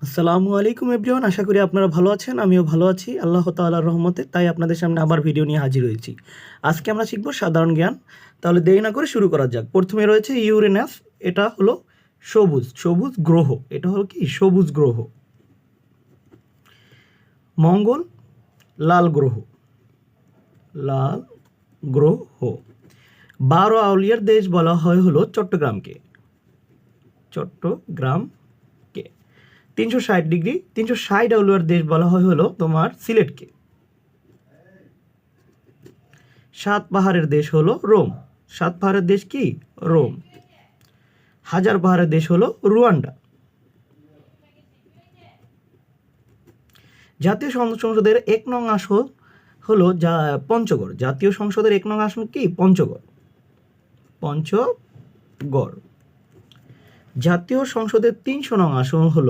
আসসালামু আলাইকুম এভরিওয়ান, আশা করি আপনারা ভালো আছেন। আমিও ভালো আছি আল্লাহ তাআলার রহমতে। তাই আপনাদের সামনে আবার ভিডিও নিয়ে হাজির হয়েছি। আজকে আমরা শিখব সাধারণ জ্ঞান। তাহলে দেরি না করে শুরু করা যাক। প্রথমে রয়েছে ইউরেনাস। এটা হলো সবুজ সবুজ গ্রহ। এটা হলো কি সবুজ গ্রহ। মঙ্গল লাল গ্রহ, লাল গ্রহ। 12 আউলিয়ার দেশ বলা হয় হলো চট্টগ্রামকে, চট্টগ্রামকে। 360 ডিগ্রি 360 আউলিয়ার দেশ বলা হয় হলো তোমার সিলেটকে। 7 পাহাড়ের দেশ হলো রোম। 7 পাহাড়ের দেশ কি? রোম। 1000 পাহাড়ের দেশ হলো রুয়ান্ডা। জাতীয় সংসদের 1 নং আসন হলো পঞ্চগড়। জাতীয় সংসদের 1 নং আসন কি? পঞ্চগড়, পঞ্চগড়। জাতীয় সংসদের 300 নং আসন হলো